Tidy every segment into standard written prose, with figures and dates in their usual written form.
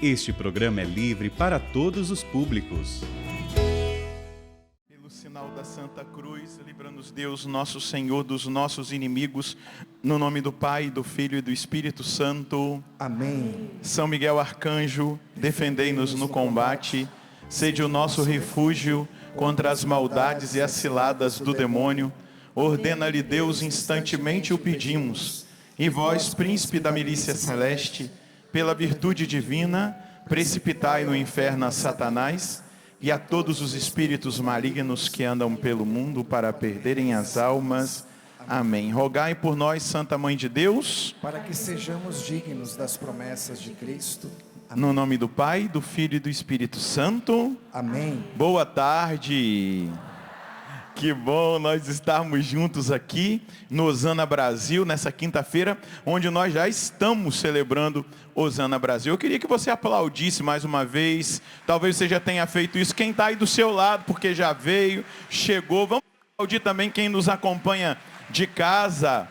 Este programa é livre para todos os públicos. Pelo sinal da Santa Cruz, livra-nos Deus, nosso Senhor, dos nossos inimigos, no nome do Pai, do Filho e do Espírito Santo. Amém. São Miguel Arcanjo, defendei-nos no combate, sede o nosso refúgio contra as maldades e as ciladas do demônio. Ordena-lhe Deus, instantemente o pedimos. E vós, príncipe da milícia celeste, pela virtude divina, precipitai no inferno a Satanás e a todos os espíritos malignos que andam pelo mundo para perderem as almas. Amém. Rogai por nós, Santa Mãe de Deus, para que sejamos dignos das promessas de Cristo. Amém. No nome do Pai, do Filho e do Espírito Santo. Amém. Boa tarde. Que bom nós estarmos juntos aqui no Osana Brasil, nessa quinta-feira, onde nós já estamos celebrando Osana Brasil. Eu queria que você aplaudisse mais uma vez. Talvez você já tenha feito isso. Quem está aí do seu lado, porque já veio, chegou. Vamos aplaudir também quem nos acompanha de casa.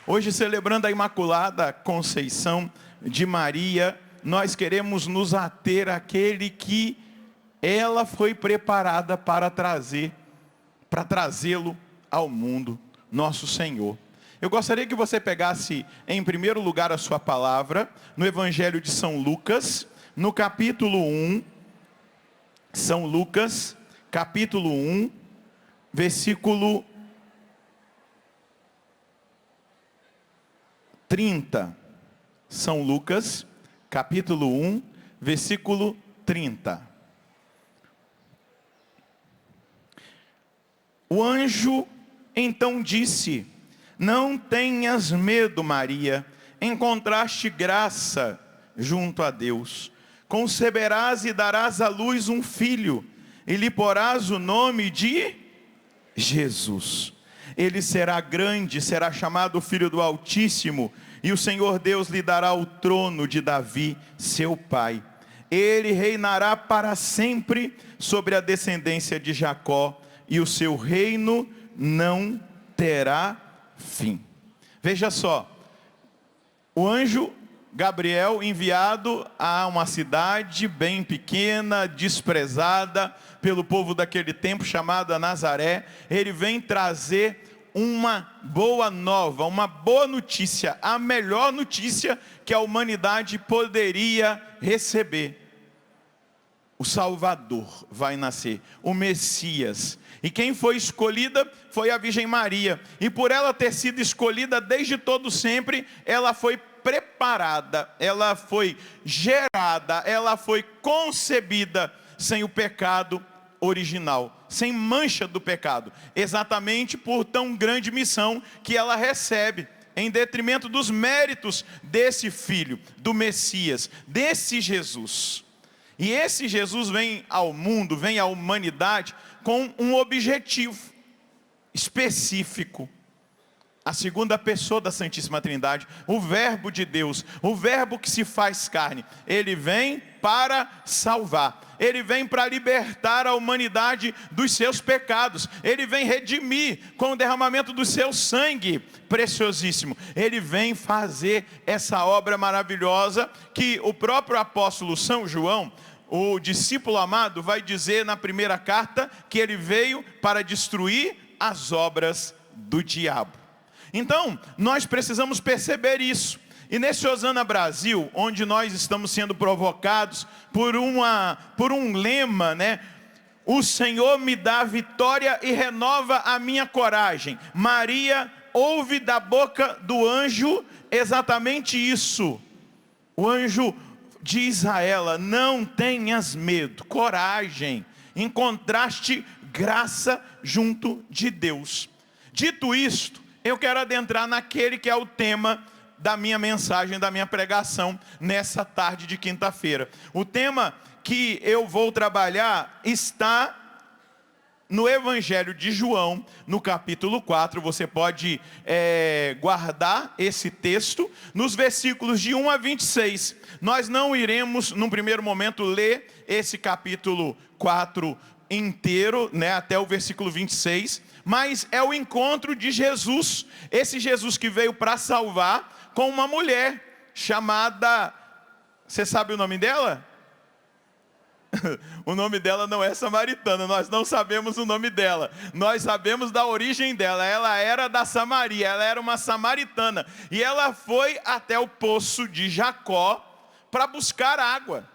Hoje, celebrando a Imaculada Conceição de Maria, nós queremos nos ater àquele que ela foi preparada para trazê-lo ao mundo, nosso Senhor. Eu gostaria que você pegasse em primeiro lugar a sua palavra, no Evangelho de São Lucas, no capítulo 1, São Lucas, capítulo 1, versículo 30. São Lucas, capítulo 1, versículo 30. O anjo então disse: não tenhas medo, Maria, encontraste graça junto a Deus. Conceberás e darás à luz um filho, e lhe porás o nome de Jesus. Ele será grande, será chamado Filho do Altíssimo, e o Senhor Deus lhe dará o trono de Davi, seu pai. Ele reinará para sempre sobre a descendência de Jacó, e o seu reino não terá fim. Veja só, o anjo Gabriel, enviado a uma cidade bem pequena, desprezada pelo povo daquele tempo, chamada Nazaré, ele vem trazer uma boa nova, uma boa notícia, a melhor notícia que a humanidade poderia receber. O Salvador vai nascer, o Messias. E quem foi escolhida foi a Virgem Maria. E por ela ter sido escolhida desde todo sempre, ela foi preparada, ela foi gerada, ela foi concebida sem o pecado original, sem mancha do pecado. Exatamente por tão grande missão que ela recebe, em detrimento dos méritos desse Filho, do Messias, desse Jesus. E esse Jesus vem ao mundo, vem à humanidade com um objetivo específico. A segunda pessoa da Santíssima Trindade, o Verbo de Deus, o Verbo que se faz carne. Ele vem para salvar, ele vem para libertar a humanidade dos seus pecados, ele vem redimir com o derramamento do seu sangue preciosíssimo. Ele vem fazer essa obra maravilhosa que o próprio apóstolo São João, o discípulo amado, vai dizer na primeira carta que ele veio para destruir as obras do diabo. Então, nós precisamos perceber isso. E nesse Osana Brasil, onde nós estamos sendo provocados por um lema, né? O Senhor me dá vitória e renova a minha coragem. Maria ouve da boca do anjo exatamente isso. O anjo diz a ela: não tenhas medo, coragem, encontraste graça junto de Deus. Dito isto, eu quero adentrar naquele que é o tema da minha mensagem, da minha pregação nessa tarde de quinta-feira. O tema que eu vou trabalhar está no Evangelho de João, no capítulo 4, você pode guardar esse texto, nos versículos de 1 a 26. Nós não iremos, num primeiro momento, ler esse capítulo 4 inteiro, né, até o versículo 26, mas é o encontro de Jesus, esse Jesus que veio para salvar, com uma mulher chamada Você sabe o nome dela? O nome dela não é samaritana, nós não sabemos o nome dela, nós sabemos da origem dela. Ela era da Samaria, ela era uma samaritana, e ela foi até o poço de Jacó para buscar água,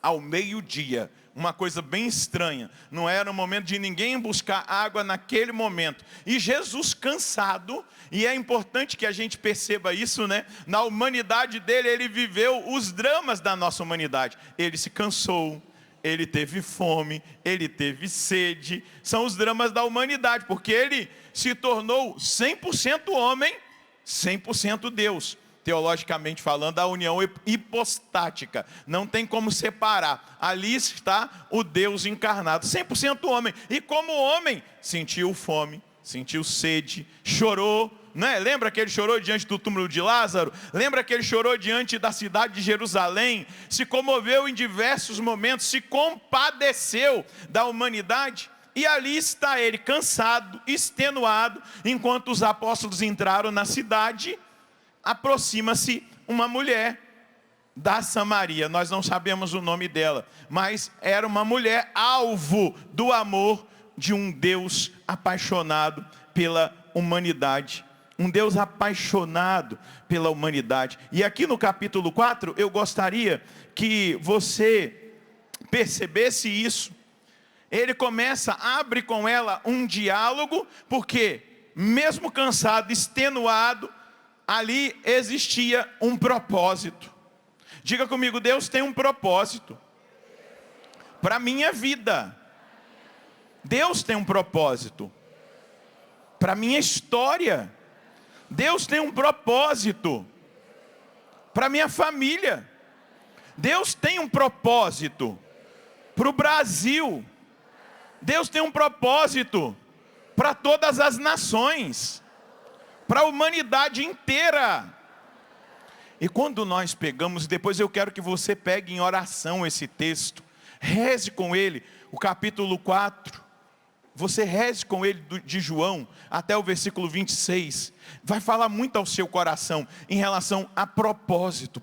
ao meio-dia. Uma coisa bem estranha, não era o momento de ninguém buscar água naquele momento, e Jesus cansado, e é importante que a gente perceba isso, né? Na humanidade dele, ele viveu os dramas da nossa humanidade, ele se cansou, ele teve fome, ele teve sede, são os dramas da humanidade, porque ele se tornou 100% homem, 100% Deus. Teologicamente falando, a união hipostática, não tem como separar, ali está o Deus encarnado, 100% homem, e como homem, sentiu fome, sentiu sede, chorou, né? Lembra que ele chorou diante do túmulo de Lázaro? Lembra que ele chorou diante da cidade de Jerusalém? Se comoveu em diversos momentos, se compadeceu da humanidade, e ali está ele, cansado, extenuado, enquanto os apóstolos entraram na cidade. Aproxima-se uma mulher da Samaria, nós não sabemos o nome dela, mas era uma mulher alvo do amor de um Deus apaixonado pela humanidade. Um Deus apaixonado pela humanidade. E aqui no capítulo 4, eu gostaria que você percebesse isso. Ele começa, abre com ela um diálogo, porque mesmo cansado, extenuado, ali existia um propósito. Diga comigo, Deus tem um propósito para a minha vida. Deus tem um propósito para a minha história. Deus tem um propósito para a minha família. Deus tem um propósito para o Brasil. Deus tem um propósito para todas as nações, para a humanidade inteira. E quando nós pegamos, depois eu quero que você pegue em oração esse texto, reze com ele, o capítulo 4, você reze com ele de João, até o versículo 26, vai falar muito ao seu coração, em relação a propósito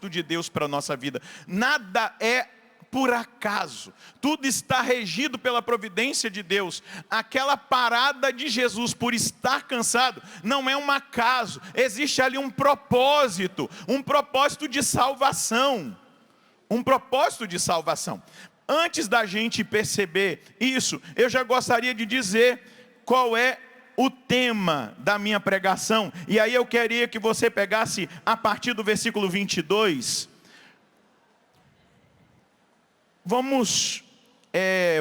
de Deus para a nossa vida. Nada é por acaso, tudo está regido pela providência de Deus. Aquela parada de Jesus por estar cansado, não é um acaso, existe ali um propósito de salvação, Antes da gente perceber isso, eu já gostaria de dizer qual é o tema da minha pregação, e aí eu queria que você pegasse a partir do versículo 22, vamos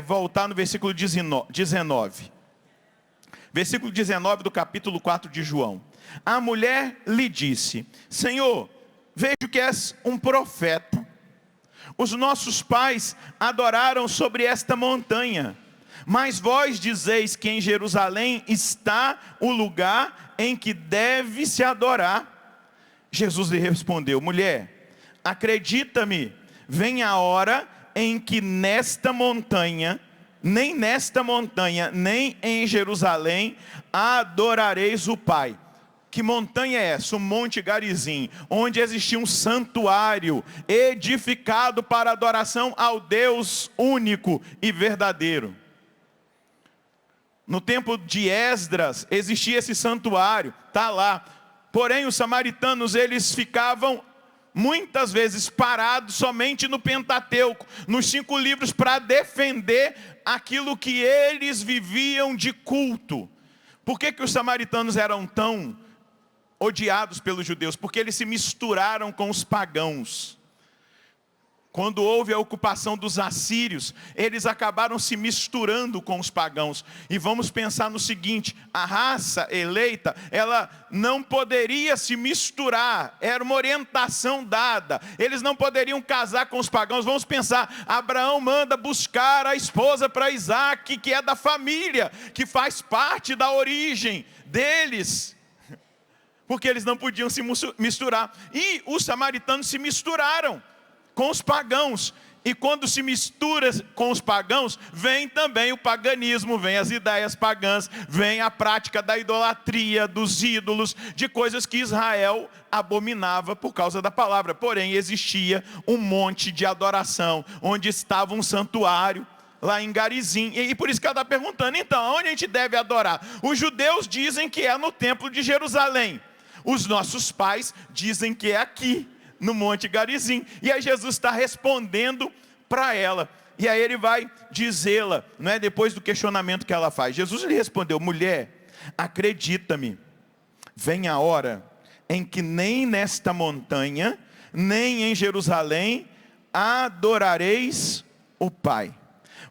voltar no versículo 19. Versículo 19 do capítulo 4 de João. A mulher lhe disse: Senhor, vejo que és um profeta. Os nossos pais adoraram sobre esta montanha, mas vós dizeis que em Jerusalém está o lugar em que deve se adorar. Jesus lhe respondeu: mulher, acredita-me, vem a hora em que nesta montanha, nem em Jerusalém, adorareis o Pai. Que montanha é essa? O Monte Garizim, onde existia um santuário, edificado para adoração ao Deus único e verdadeiro. No tempo de Esdras, existia esse santuário, está lá. Porém, os samaritanos, eles ficavam muitas vezes parados somente no Pentateuco, nos 5 livros, para defender aquilo que eles viviam de culto. Por que os samaritanos eram tão odiados pelos judeus? Porque eles se misturaram com os pagãos. Quando houve a ocupação dos assírios, eles acabaram se misturando com os pagãos. E vamos pensar no seguinte: a raça eleita, ela não poderia se misturar, era uma orientação dada, eles não poderiam casar com os pagãos. Vamos pensar, Abraão manda buscar a esposa para Isaac, que é da família, que faz parte da origem deles, porque eles não podiam se misturar. E os samaritanos se misturaram com os pagãos, E quando se mistura com os pagãos, vem também o paganismo, vem as ideias pagãs, vem a prática da idolatria, dos ídolos, de coisas que Israel abominava por causa da palavra. Porém, existia um monte de adoração, onde estava um santuário, lá em Garizim. E por isso que ela está perguntando, então, onde a gente deve adorar? Os judeus dizem que é no templo de Jerusalém. Os nossos pais dizem que é aqui, no Monte Garizim. E aí Jesus está respondendo para ela. E aí ele vai dizê-la, não é, depois do questionamento que ela faz. Jesus lhe respondeu: mulher, acredita-me, vem a hora em que nem nesta montanha, nem em Jerusalém, adorareis o Pai.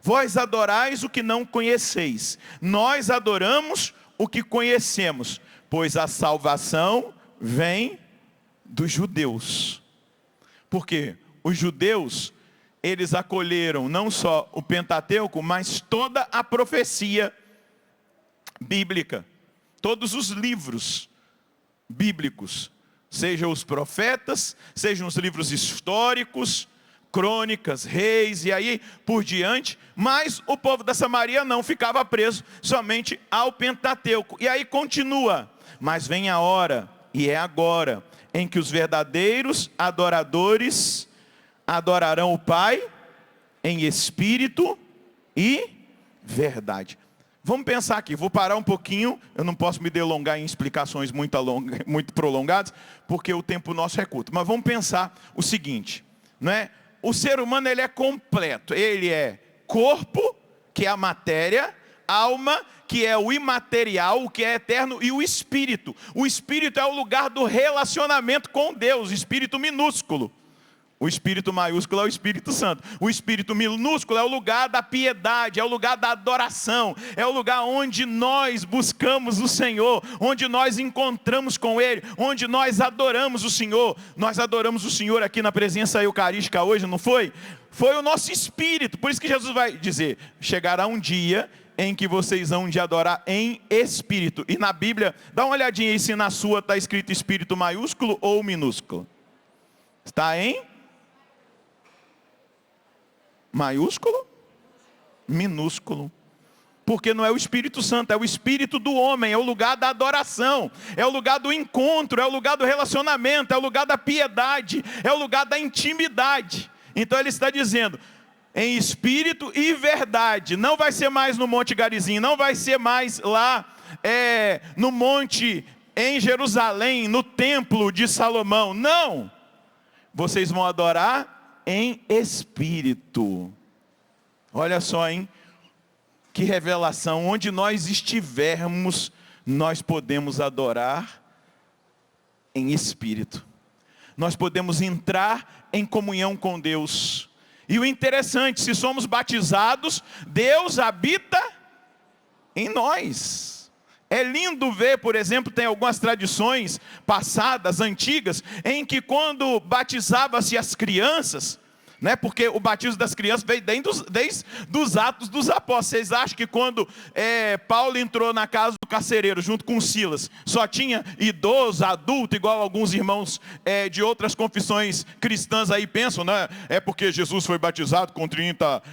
Vós adorais o que não conheceis, nós adoramos o que conhecemos, pois a salvação vem dos judeus. Porque os judeus, eles acolheram não só o Pentateuco, mas toda a profecia bíblica, todos os livros bíblicos, sejam os profetas, sejam os livros históricos, crônicas, reis e aí por diante. Mas o povo da Samaria não ficava preso somente ao Pentateuco. E aí continua: mas vem a hora, e é agora, em que os verdadeiros adoradores adorarão o Pai em espírito e verdade. Vamos pensar aqui, vou parar um pouquinho, eu não posso me delongar em explicações muito prolongadas, porque o tempo nosso é curto. Mas vamos pensar o seguinte, não é? O ser humano, ele é completo, ele é corpo, que é a matéria, alma, que é o imaterial, o que é eterno, e o espírito. O espírito é o lugar do relacionamento com Deus, espírito minúsculo. O espírito maiúsculo é o Espírito Santo. O espírito minúsculo é o lugar da piedade, é o lugar da adoração, é o lugar onde nós buscamos o Senhor, onde nós encontramos com Ele, onde nós adoramos o Senhor. Nós adoramos o Senhor aqui na presença eucarística hoje, não foi? Foi o nosso espírito. Por isso que Jesus vai dizer: chegará um dia em que vocês hão de adorar em espírito. E na Bíblia, dá uma olhadinha aí se na sua está escrito espírito maiúsculo ou minúsculo. Está em maiúsculo? Minúsculo. Porque não é o Espírito Santo, é o espírito do homem, é o lugar da adoração, é o lugar do encontro, é o lugar do relacionamento, é o lugar da piedade, é o lugar da intimidade. Então ele está dizendo: em espírito e verdade. Não vai ser mais no Monte Garizim, não vai ser mais lá no monte em Jerusalém, no templo de Salomão. Não! Vocês vão adorar em espírito. Olha só, hein? Que revelação. Onde nós estivermos, nós podemos adorar em espírito. Nós podemos entrar em comunhão com Deus. E o interessante, se somos batizados, Deus habita em nós. É lindo ver, por exemplo, tem algumas tradições passadas, antigas, em que quando batizava-se as crianças, né, porque o batismo das crianças veio desde os Atos dos Apóstolos. Vocês acham que quando Paulo entrou na casa do carcereiro, junto com Silas, só tinha idoso, adulto, igual alguns irmãos de outras confissões cristãs aí pensam, né? É porque Jesus foi batizado com 30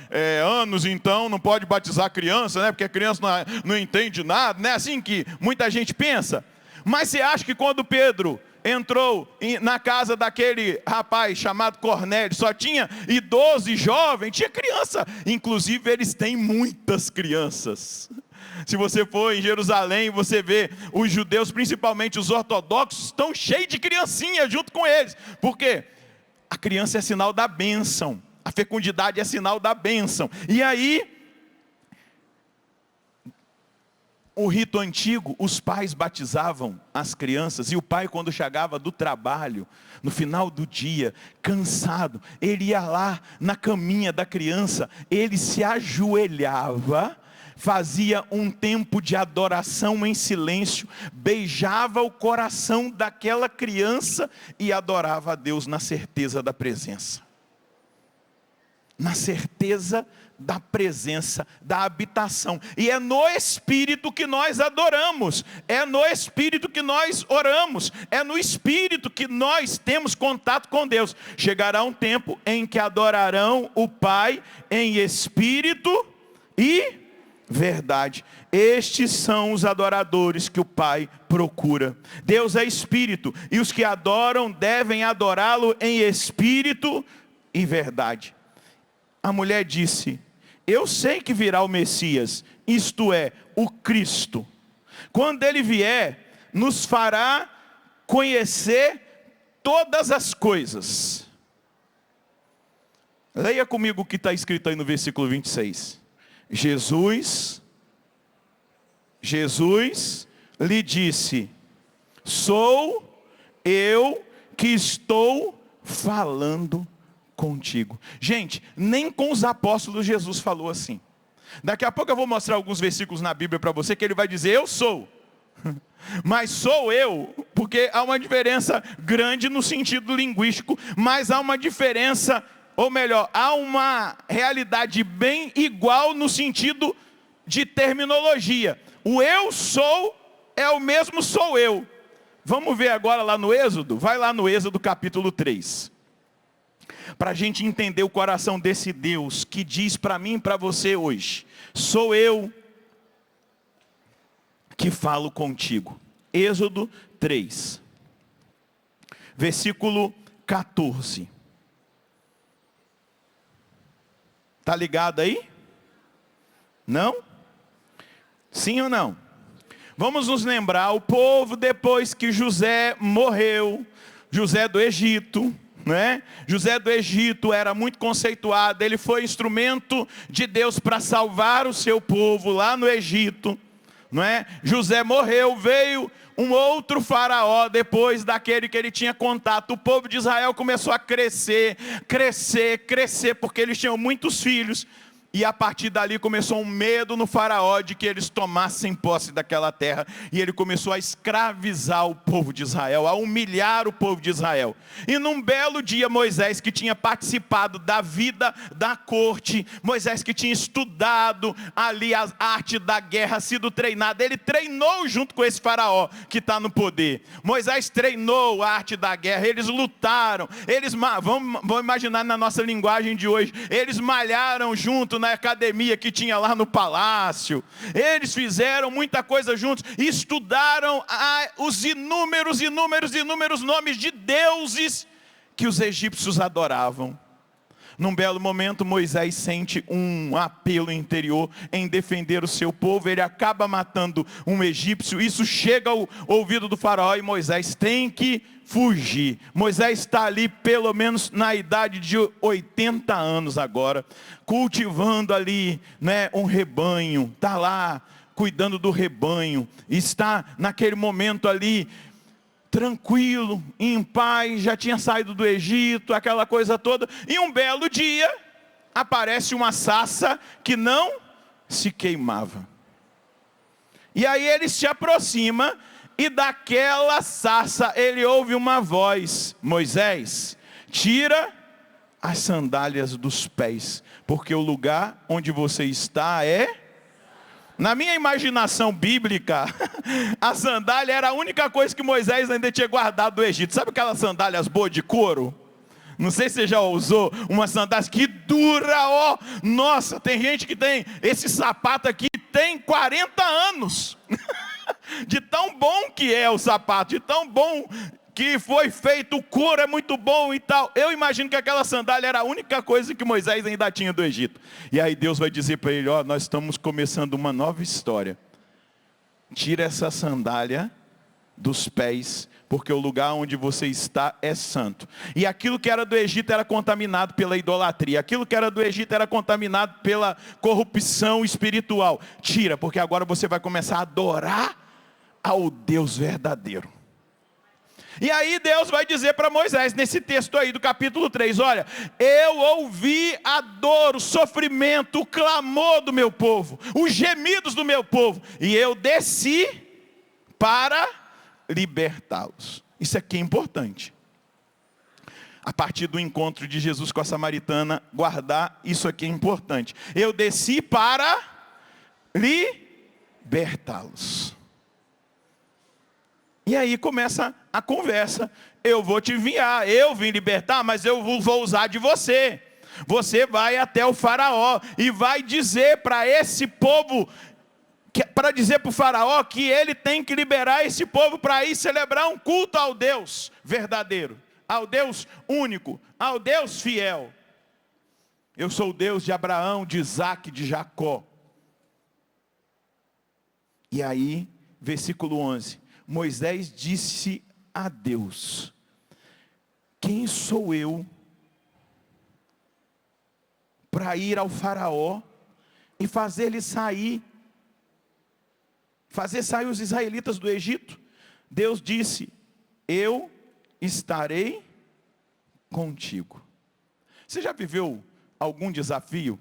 anos, então não pode batizar criança, né? Porque a criança não entende nada, né? Assim que muita gente pensa. Mas você acha que quando Pedro entrou na casa daquele rapaz chamado Cornélio, só tinha idoso e jovem? Tinha criança. Inclusive eles têm muitas crianças. Se você for em Jerusalém, você vê os judeus, principalmente os ortodoxos, estão cheios de criancinha junto com eles. Por quê? A criança é sinal da bênção, a fecundidade é sinal da bênção. E aí, o rito antigo, os pais batizavam as crianças, e o pai, quando chegava do trabalho, no final do dia, cansado, ele ia lá na caminha da criança, ele se ajoelhava, fazia um tempo de adoração em silêncio, beijava o coração daquela criança e adorava a Deus na certeza da presença. Na certeza da presença, da habitação. E é no Espírito que nós adoramos, é no Espírito que nós oramos, é no Espírito que nós temos contato com Deus. Chegará um tempo em que adorarão o Pai em espírito e verdade. Estes são os adoradores que o Pai procura. Deus é Espírito, e os que adoram devem adorá-lo em espírito e verdade. A mulher disse: eu sei que virá o Messias, isto é, o Cristo. Quando ele vier, nos fará conhecer todas as coisas. Leia comigo o que está escrito aí no versículo 26. Jesus lhe disse: sou eu que estou falando contigo. Gente, nem com os apóstolos Jesus falou assim. Daqui a pouco eu vou mostrar alguns versículos na Bíblia para você que ele vai dizer: eu sou. Mas sou eu, porque há uma diferença grande no sentido linguístico, mas há uma diferença, ou melhor, há uma realidade bem igual no sentido de terminologia. O eu sou é o mesmo sou eu. Vamos ver agora lá no Êxodo? Vai lá no Êxodo capítulo 3. Para a gente entender o coração desse Deus que diz para mim e para você hoje: sou eu que falo contigo. Êxodo 3, versículo 14. Está ligado aí? Não? Sim ou não? Vamos nos lembrar, o povo depois que José morreu, José do Egito, né? José do Egito era muito conceituado, ele foi instrumento de Deus para salvar o seu povo lá no Egito, não é? José morreu, veio um outro faraó depois daquele que ele tinha contato. O povo de Israel começou a crescer, porque eles tinham muitos filhos. E a partir dali começou um medo no faraó de que eles tomassem posse daquela terra. E ele começou a escravizar o povo de Israel, a humilhar o povo de Israel. E num belo dia, Moisés, que tinha participado da vida da corte, Moisés que tinha estudado ali a arte da guerra, sido treinado, ele treinou junto com esse faraó que está no poder. Moisés treinou a arte da guerra, eles lutaram, vamos imaginar na nossa linguagem de hoje, eles malharam junto na academia que tinha lá no palácio. Eles fizeram muita coisa juntos, estudaram os inúmeros nomes de deuses que os egípcios adoravam. Num belo momento, Moisés sente um apelo interior em defender o seu povo. Ele acaba matando um egípcio. Isso chega ao ouvido do faraó e Moisés tem que fugir. Moisés está ali pelo menos na idade de 80 anos agora, cultivando ali, né, um rebanho. Está lá cuidando do rebanho. Está naquele momento ali tranquilo, em paz, já tinha saído do Egito, aquela coisa toda. E um belo dia, aparece uma sarça que não se queimava. E aí ele se aproxima, e daquela sarça ele ouve uma voz: Moisés, tira as sandálias dos pés, porque o lugar onde você está é... Na minha imaginação bíblica, a sandália era a única coisa que Moisés ainda tinha guardado do Egito. Sabe aquelas sandálias boas de couro? Não sei se você já usou uma sandália que dura, ó. Nossa, tem gente que tem esse sapato aqui, tem 40 anos. De tão bom que é o sapato, de tão bom que foi feito, o couro é muito bom e tal. Eu imagino que aquela sandália era a única coisa que Moisés ainda tinha do Egito. E aí Deus vai dizer para ele: ó, nós estamos começando uma nova história. Tira essa sandália dos pés, porque o lugar onde você está é santo. E aquilo que era do Egito era contaminado pela idolatria. Aquilo que era do Egito era contaminado pela corrupção espiritual. Tira, porque agora você vai começar a adorar ao Deus verdadeiro. E aí Deus vai dizer para Moisés, nesse texto aí do capítulo 3, olha, eu ouvi a dor, o sofrimento, o clamor do meu povo, os gemidos do meu povo, e eu desci para libertá-los. Isso aqui é importante. a partir do encontro de Jesus com a samaritana, guardar isso aqui é importante. Eu desci para libertá-los. E aí começa a conversa. Eu vou te enviar, eu vim libertar, mas eu vou usar de você. Você vai até o faraó e vai dizer para esse povo, para dizer para o faraó que ele tem que liberar esse povo para ir celebrar um culto ao Deus verdadeiro, ao Deus único, ao Deus fiel. Eu sou o Deus de Abraão, de Isaac, de Jacó. E aí, versículo 11, Moisés disse a Deus: quem sou eu para ir ao faraó e fazer sair os israelitas do Egito? Deus disse: eu estarei contigo. Você já viveu algum desafio?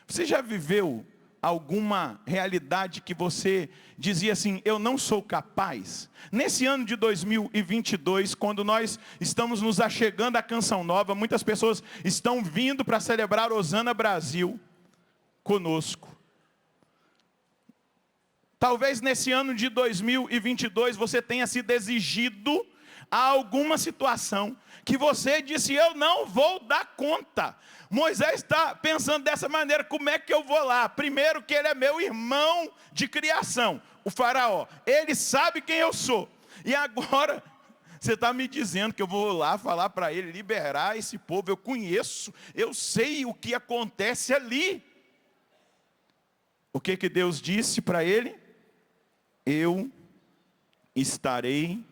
Você já viveu alguma realidade que você dizia assim: eu não sou capaz? Nesse ano de 2022, quando nós estamos nos achegando à Canção Nova, muitas pessoas estão vindo para celebrar Hosana Brasil conosco. Talvez nesse ano de 2022 você tenha sido exigido a alguma situação que você disse: eu não vou dar conta. Moisés está pensando dessa maneira: como é que eu vou lá? Primeiro que ele é meu irmão de criação, o faraó. Ele sabe quem eu sou. E agora você está me dizendo que eu vou lá falar para ele liberar esse povo. Eu conheço, eu sei o que acontece ali. O que Deus disse para ele? Eu estarei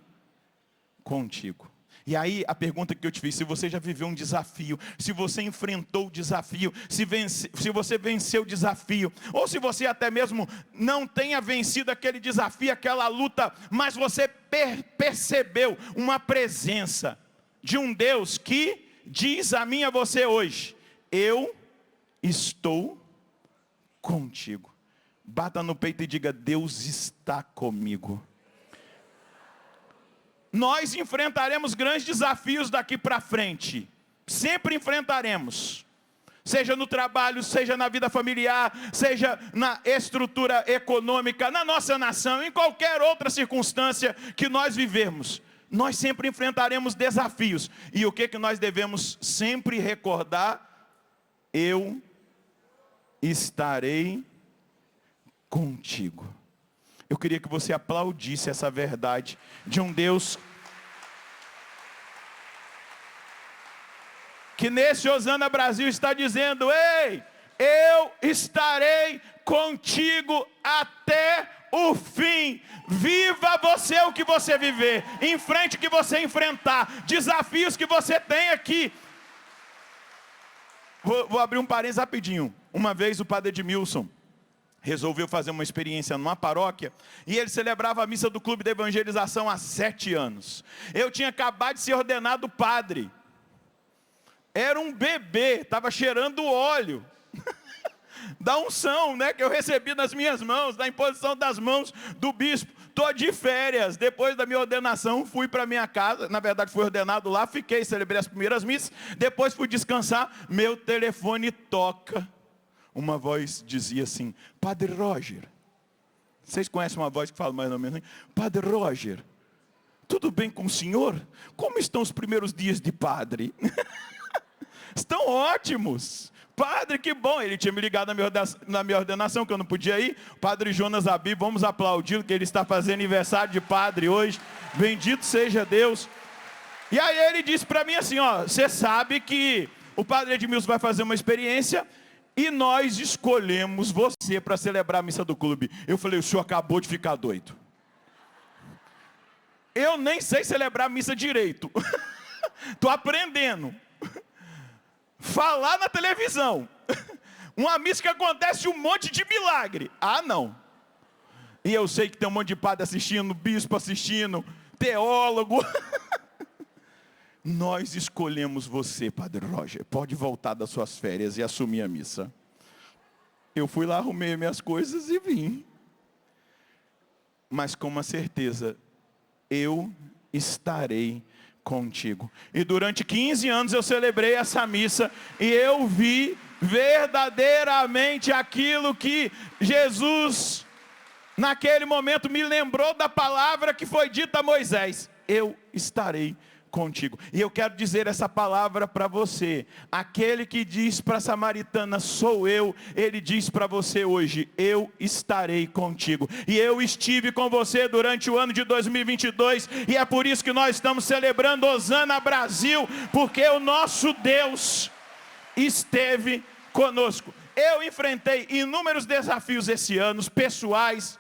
contigo. E aí a pergunta que eu te fiz: se você já viveu um desafio, se você enfrentou o desafio, se você venceu o desafio, ou se você até mesmo não tenha vencido aquele desafio, aquela luta, mas você percebeu uma presença de um Deus que diz a mim e a você hoje: eu estou contigo. Bata no peito e diga: Deus está comigo. Nós enfrentaremos grandes desafios daqui para frente. Sempre enfrentaremos. Seja no trabalho, seja na vida familiar, seja na estrutura econômica, na nossa nação, em qualquer outra circunstância que nós vivermos. Nós sempre enfrentaremos desafios. E o que nós devemos sempre recordar? Eu estarei contigo. Eu queria que você aplaudisse essa verdade de um Deus que nesse Hosana Brasil está dizendo: ei, eu estarei contigo até o fim. Viva você o que você viver, enfrente o que você enfrentar, desafios que você tem aqui. Vou abrir um parênteses rapidinho. Uma vez o padre Edmilson resolveu fazer uma experiência numa paróquia, e ele celebrava a missa do clube de evangelização há 7 anos. Eu tinha acabado de ser ordenado padre. Era um bebê, estava cheirando óleo da unção, né, que eu recebi nas minhas mãos, da imposição das mãos do bispo. Estou de férias, depois da minha ordenação, fui para minha casa. Na verdade fui ordenado lá, fiquei, celebrei as primeiras missas. Depois fui descansar, meu telefone toca. Uma voz dizia assim: Padre Roger. Vocês conhecem uma voz que fala mais ou menos assim? Padre Roger, tudo bem com o senhor? Como estão os primeiros dias de padre? Estão ótimos. Padre, que bom. Ele tinha me ligado na minha ordenação, que eu não podia ir. Padre Jonas Abi, vamos aplaudir, que ele está fazendo aniversário de padre hoje. Bendito seja Deus. E aí ele disse para mim assim: ó, você sabe que o padre Edmilson vai fazer uma experiência e nós escolhemos você para celebrar a missa do clube. Eu falei: o senhor acabou de ficar doido. Eu nem sei celebrar a missa direito. Estou aprendendo. Falar na televisão. Uma missa que acontece um monte de milagre. Ah, não. E eu sei que tem um monte de padre assistindo, bispo assistindo, teólogo. Nós escolhemos você, Padre Roger. Pode voltar das suas férias e assumir a missa. Eu fui lá, arrumei minhas coisas e vim. Mas com uma certeza: eu estarei contigo. E durante 15 anos eu celebrei essa missa e eu vi verdadeiramente aquilo que Jesus, naquele momento, me lembrou da palavra que foi dita a Moisés: eu estarei contigo. E eu quero dizer essa palavra para você. Aquele que diz para a samaritana, sou eu, ele diz para você hoje: eu estarei contigo. E eu estive com você durante o ano de 2022, e é por isso que nós estamos celebrando Hosana Brasil, porque o nosso Deus esteve conosco. Eu enfrentei inúmeros desafios esse ano, pessoais,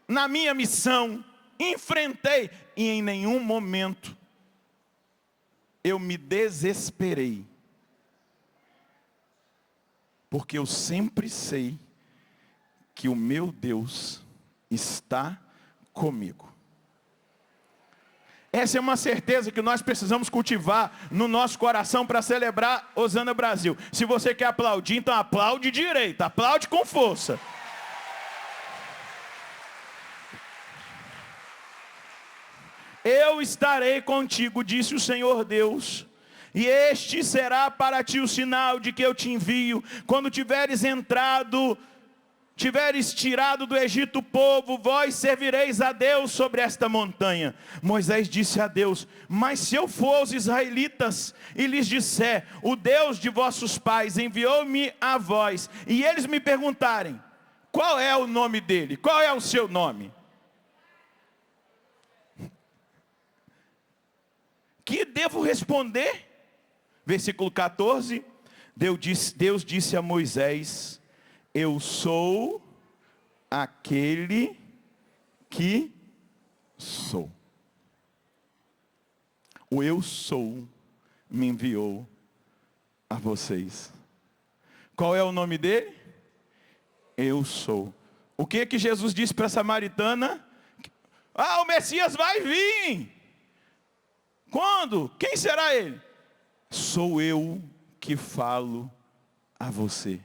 na minha missão, enfrentei, e em nenhum momento eu me desesperei, porque eu sempre sei que o meu Deus está comigo. Essa é uma certeza que nós precisamos cultivar no nosso coração para celebrar Hosana Brasil. Se você quer aplaudir, então aplaude direito, aplaude com força. Eu estarei contigo, disse o Senhor Deus, e este será para ti o sinal de que eu te envio. Quando tiveres tirado do Egito o povo, vós servireis a Deus sobre esta montanha. Moisés disse a Deus: mas se eu for aos israelitas e lhes disser, o Deus de vossos pais enviou-me a vós, e eles me perguntarem, qual é o nome dele? Qual é o seu nome? Que devo responder? Versículo 14, Deus disse a Moisés: eu sou aquele que sou. O eu sou me enviou a vocês. Qual é o nome dele? Eu sou. O que Jesus disse para a samaritana? O Messias vai vir. Quando? Quem será ele? Sou eu que falo a você.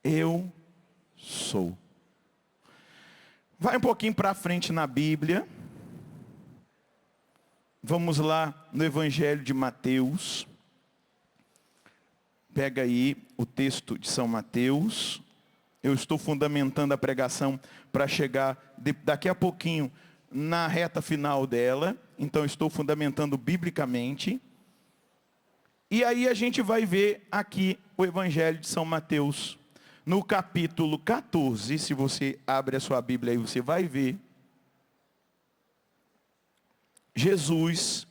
Eu sou. Vai um pouquinho para frente na Bíblia. Vamos lá no Evangelho de Mateus. Pega aí o texto de São Mateus. Eu estou fundamentando a pregação para chegar daqui a pouquinho na reta final dela. Então estou fundamentando biblicamente. E aí a gente vai ver aqui o Evangelho de São Mateus, no capítulo 14. Se você abre a sua Bíblia aí, você vai ver Jesus,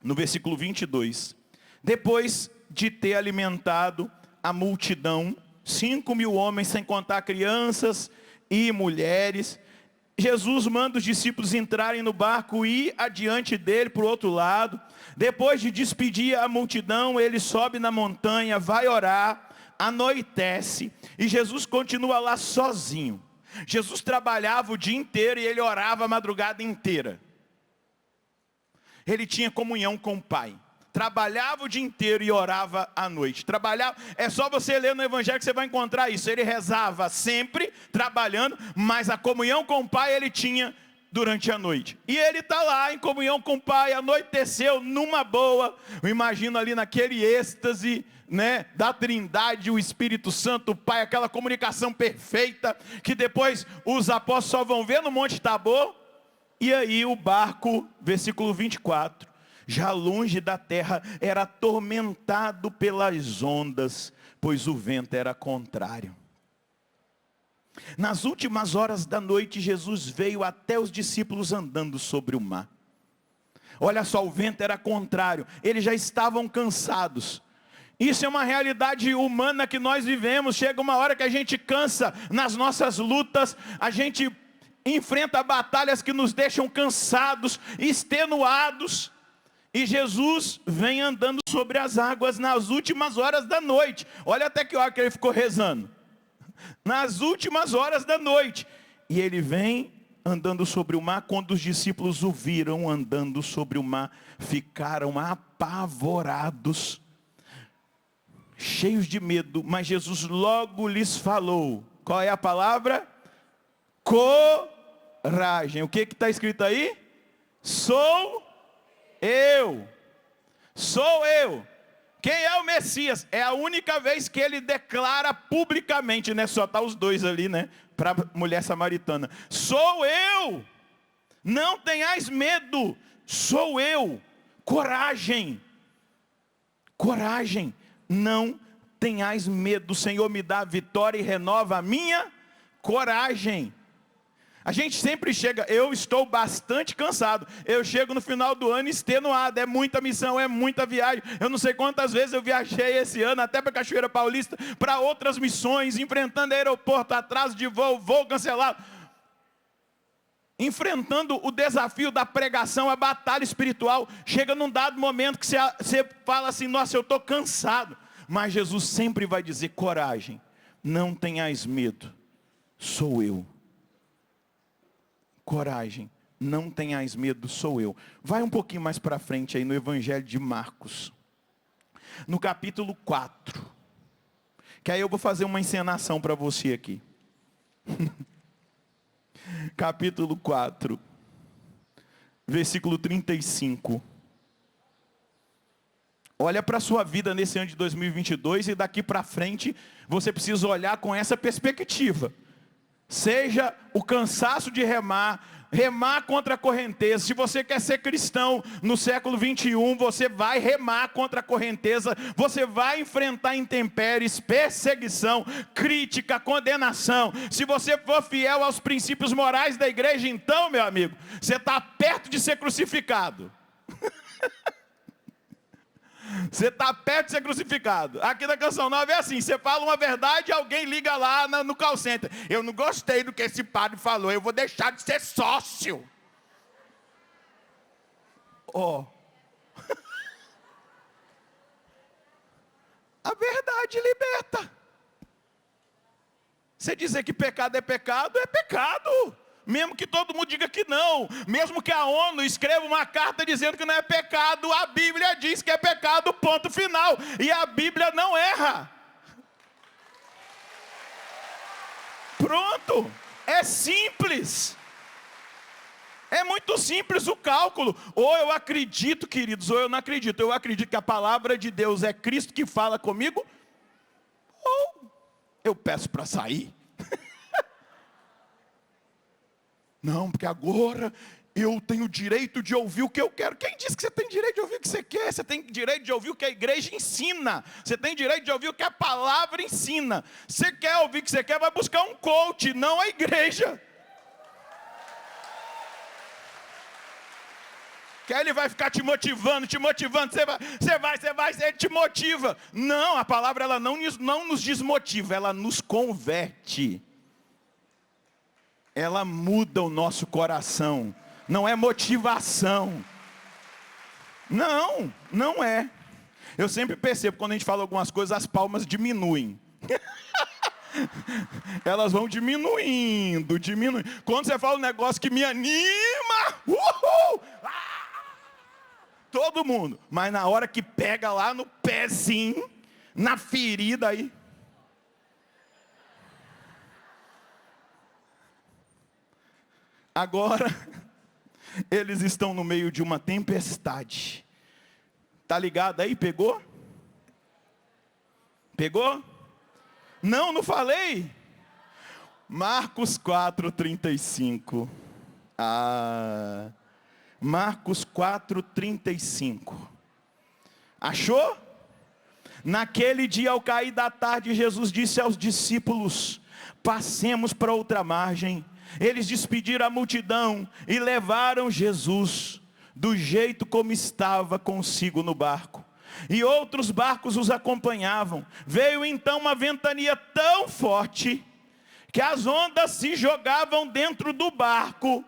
no versículo 22. Depois de ter alimentado a multidão, 5.000 homens, sem contar crianças e mulheres, Jesus manda os discípulos entrarem no barco e ir adiante dele para o outro lado. Depois de despedir a multidão, ele sobe na montanha, vai orar, anoitece, e Jesus continua lá sozinho. Jesus trabalhava o dia inteiro e ele orava a madrugada inteira. Ele tinha comunhão com o Pai. Trabalhava o dia inteiro e orava à noite. É só você ler no Evangelho que você vai encontrar isso. Ele rezava sempre, trabalhando, mas a comunhão com o Pai ele tinha durante a noite. E ele está lá em comunhão com o Pai, anoiteceu numa boa. Eu imagino ali naquele êxtase, né, da Trindade, o Espírito Santo, o Pai, aquela comunicação perfeita, que depois os apóstolos só vão ver no Monte Tabor. E aí o barco, versículo 24, já longe da terra, era atormentado pelas ondas, pois o vento era contrário. Nas últimas horas da noite, Jesus veio até os discípulos andando sobre o mar. Olha só, o vento era contrário, eles já estavam cansados. Isso é uma realidade humana que nós vivemos. Chega uma hora que a gente cansa nas nossas lutas, a gente enfrenta batalhas que nos deixam cansados, extenuados. E Jesus vem andando sobre as águas nas últimas horas da noite. Olha até que hora que ele ficou rezando. Nas últimas horas da noite. E ele vem andando sobre o mar. Quando os discípulos o viram andando sobre o mar, ficaram apavorados, cheios de medo. Mas Jesus logo lhes falou. Qual é a palavra? Coragem. O que está escrito aí? Sou eu. Sou eu. Quem é o Messias? É a única vez que ele declara publicamente, né? Só tá os dois ali, né? Para a mulher samaritana. Sou eu. Não tenhais medo. Sou eu. Coragem. Coragem. Não tenhais medo. O Senhor me dá a vitória e renova a minha coragem. A gente sempre chega, eu estou bastante cansado. Eu chego no final do ano extenuado. É muita missão, é muita viagem. Eu não sei quantas vezes eu viajei esse ano, até para Cachoeira Paulista, para outras missões, enfrentando aeroporto, atraso de voo cancelado. Enfrentando o desafio da pregação, a batalha espiritual. Chega num dado momento que você fala assim, nossa, eu estou cansado. Mas Jesus sempre vai dizer, coragem, não tenhais medo, sou eu. Coragem, não tenhais medo, sou eu. Vai um pouquinho mais para frente aí no Evangelho de Marcos. No capítulo 4. Que aí eu vou fazer uma encenação para você aqui. Capítulo 4. Versículo 35. Olha para a sua vida nesse ano de 2022 e daqui para frente você precisa olhar com essa perspectiva. Seja o cansaço de remar contra a correnteza. Se você quer ser cristão no século 21, você vai remar contra a correnteza, você vai enfrentar intempéries, perseguição, crítica, condenação. Se você for fiel aos princípios morais da igreja, então, meu amigo, você está perto de ser crucificado. Você está perto de ser crucificado. Aqui na Canção Nova é assim, você fala uma verdade e alguém liga lá no call center. Eu não gostei do que esse padre falou, eu vou deixar de ser sócio. Ó. A verdade liberta. Você dizer que pecado é pecado, é pecado. Mesmo que todo mundo diga que não, mesmo que a ONU escreva uma carta dizendo que não é pecado, a Bíblia diz que é pecado, ponto final. E a Bíblia não erra. Pronto, é simples. É muito simples o cálculo. Ou eu acredito, queridos, ou eu não acredito. Eu acredito que a palavra de Deus é Cristo que fala comigo, ou eu peço para sair. Não, porque agora eu tenho direito de ouvir o que eu quero. Quem disse que você tem direito de ouvir o que você quer? Você tem direito de ouvir o que a igreja ensina. Você tem direito de ouvir o que a palavra ensina. Você quer ouvir o que você quer, vai buscar um coach, não a igreja. Que aí ele vai ficar te motivando, ele te motiva. Não, a palavra ela não nos desmotiva, ela nos converte. Ela muda o nosso coração. Não é motivação. Não, não é. Eu sempre percebo, quando a gente fala algumas coisas, as palmas diminuem. Elas vão diminuindo. Quando você fala um negócio que me anima, uhul! Todo mundo. Mas na hora que pega lá no pezinho, na ferida aí. Agora, eles estão no meio de uma tempestade. Tá ligado aí? Pegou? Pegou? Não falei. Marcos 4:35. Marcos 4:35. Achou? Naquele dia, ao cair da tarde, Jesus disse aos discípulos: passemos para outra margem. Eles despediram a multidão e levaram Jesus do jeito como estava consigo no barco. E outros barcos os acompanhavam. Veio então uma ventania tão forte que as ondas se jogavam dentro do barco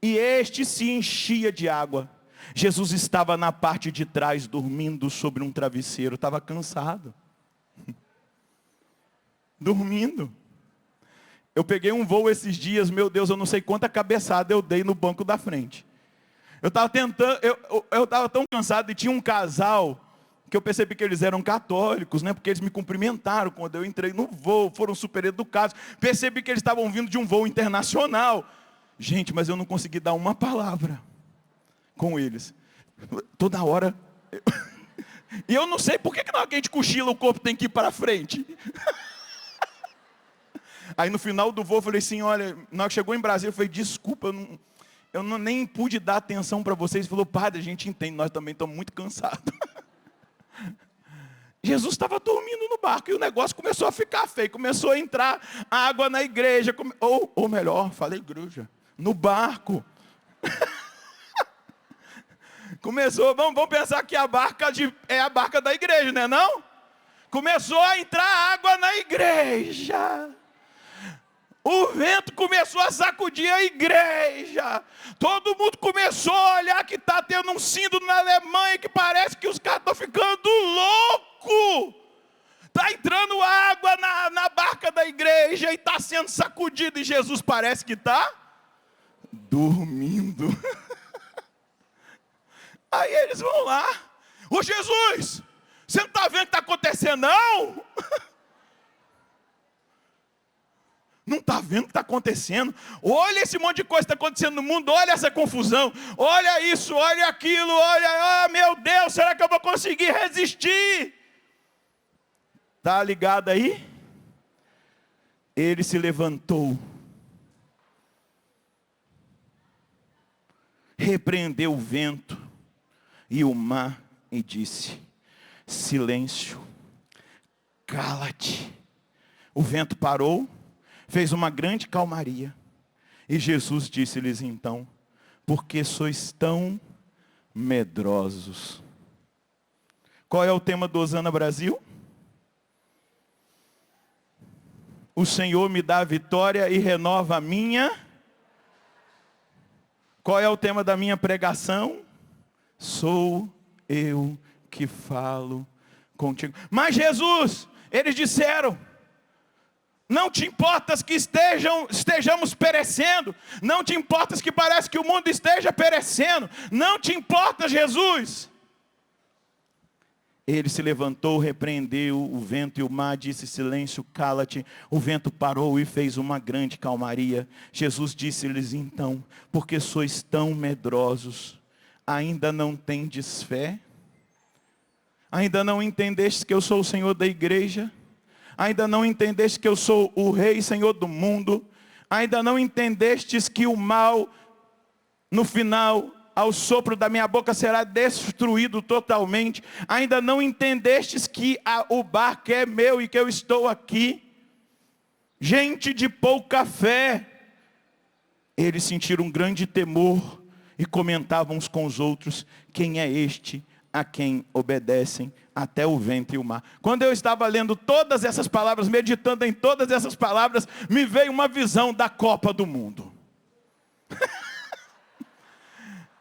e este se enchia de água. Jesus estava na parte de trás dormindo sobre um travesseiro. Estava cansado. Dormindo. Eu peguei um voo esses dias, meu Deus, eu não sei quanta cabeçada eu dei no banco da frente. Eu estava tão cansado e tinha um casal que eu percebi que eles eram católicos, né? Porque eles me cumprimentaram quando eu entrei no voo, foram super educados. Percebi que eles estavam vindo de um voo internacional. Gente, mas eu não consegui dar uma palavra com eles. Toda hora. E eu não sei por que na hora que a gente cochila o corpo tem que ir para frente. Aí no final do voo eu falei assim, olha, na hora que chegou em Brasília, eu falei, desculpa, eu nem pude dar atenção para vocês. Ele falou, padre, a gente entende, nós também estamos muito cansados. Jesus estava dormindo no barco e o negócio começou a ficar feio. Começou a entrar água na igreja, ou melhor, falei igreja, no barco. Começou, vamos pensar que a barca é a barca da igreja, não é não? Começou a entrar água na igreja. O vento começou a sacudir a igreja. Todo mundo começou a olhar que está tendo um síndrome na Alemanha, que parece que os caras estão ficando loucos. Está entrando água na barca da igreja e está sendo sacudido. E Jesus parece que está dormindo. Aí eles vão lá. Ô Jesus, você não está vendo o que está acontecendo não? Não está vendo o que está acontecendo? Olha esse monte de coisa que está acontecendo no mundo, olha essa confusão, olha isso, olha aquilo, olha, meu Deus, será que eu vou conseguir resistir? Está ligado aí? Ele se levantou, repreendeu o vento e o mar e disse, silêncio, cala-te. O vento parou, fez uma grande calmaria. E Jesus disse-lhes então, porque sois tão medrosos. Qual é o tema do Osana Brasil? O Senhor me dá a vitória e renova a minha. Qual é o tema da minha pregação? Sou eu que falo contigo. Mas Jesus, eles disseram, não te importas que estejamos perecendo. Não te importas que parece que o mundo esteja perecendo. Não te importa, Jesus. Ele se levantou, repreendeu o vento e o mar, disse, silêncio, cala-te. O vento parou e fez uma grande calmaria. Jesus disse-lhes então, porque sois tão medrosos, ainda não tendes fé? Ainda não entendestes que eu sou o Senhor da igreja? Ainda não entendeste que eu sou o Rei e Senhor do mundo? Ainda não entendestes que o mal, no final, ao sopro da minha boca será destruído totalmente? Ainda não entendestes que o barco é meu e que eu estou aqui? Gente de pouca fé. Eles sentiram um grande temor e comentavam uns com os outros, quem é este a quem obedecem até o vento e o mar? Quando eu estava lendo todas essas palavras, meditando em todas essas palavras, me veio uma visão da Copa do Mundo.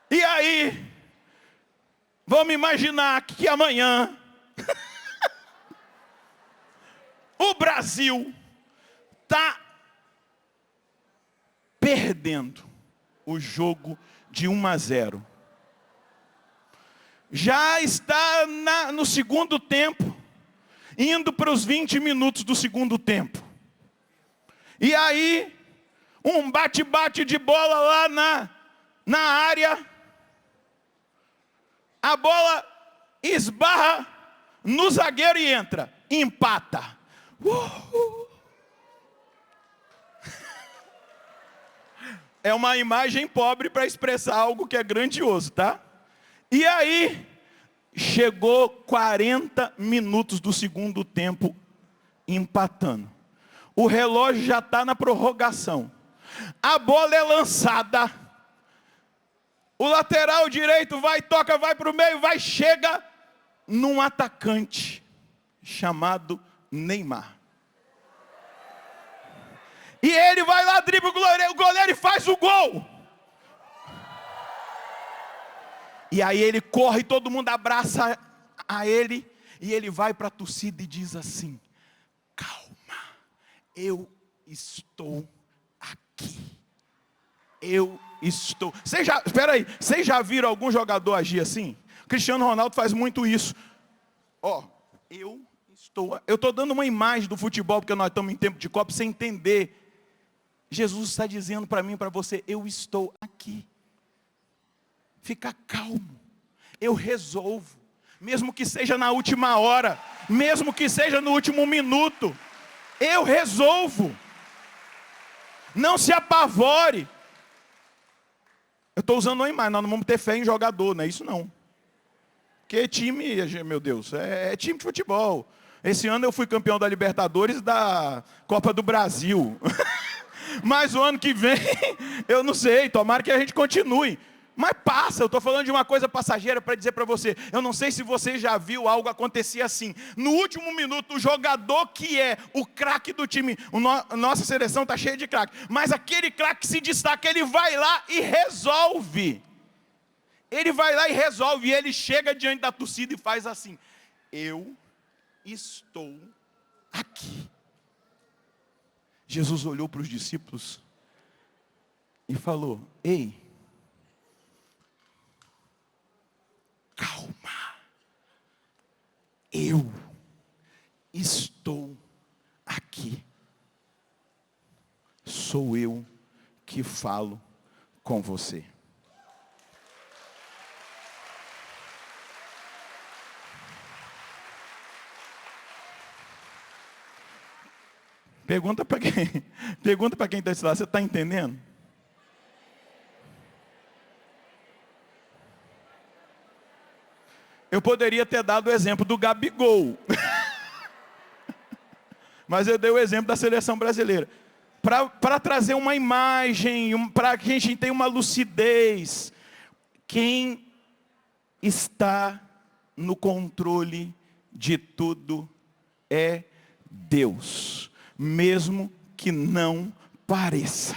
E aí, vamos imaginar que amanhã o Brasil está perdendo o jogo de 1-0. Já está no segundo tempo, indo para os 20 minutos do segundo tempo. E aí, um bate-bate de bola lá na área. A bola esbarra no zagueiro e entra. Empata. É uma imagem pobre para expressar algo que é grandioso, tá? E aí, chegou 40 minutos do segundo tempo, empatando. O relógio já está na prorrogação. A bola é lançada. O lateral direito vai, toca, vai para o meio, chega num atacante chamado Neymar. E ele vai lá, dribla o goleiro e faz o gol. E aí ele corre, todo mundo abraça a ele. E ele vai para a torcida e diz assim, calma, eu estou aqui. Eu estou... Espera aí, vocês já viram algum jogador agir assim? Cristiano Ronaldo faz muito isso. Eu estou dando uma imagem do futebol, porque nós estamos em tempo de Copa, sem entender Jesus está dizendo para mim e para você, eu estou aqui. Fica calmo, eu resolvo. Mesmo que seja na última hora, mesmo que seja no último minuto, eu resolvo. Não se apavore. Eu estou usando uma imagem, nós não vamos ter fé em jogador, não é isso não. Porque time, meu Deus, é time de futebol. Esse ano eu fui campeão da Libertadores, da Copa do Brasil. Mas o ano que vem, eu não sei, tomara que a gente continue. Mas passa, eu estou falando de uma coisa passageira para dizer para você. Eu não sei se você já viu algo acontecer assim. No último minuto, o jogador que é o craque do time, nossa seleção está cheia de craque. Mas aquele craque se destaca, ele vai lá e resolve. Ele vai lá e resolve. E ele chega diante da torcida e faz assim. Eu estou aqui. Jesus olhou para os discípulos e falou, ei, calma, eu estou aqui. Sou eu que falo com você. Pergunta para quem está lá, você está entendendo? Eu poderia ter dado o exemplo do Gabigol. Mas eu dei o exemplo da seleção brasileira. Para trazer uma imagem, para que a gente tenha uma lucidez. Quem está no controle de tudo é Deus. Mesmo que não pareça.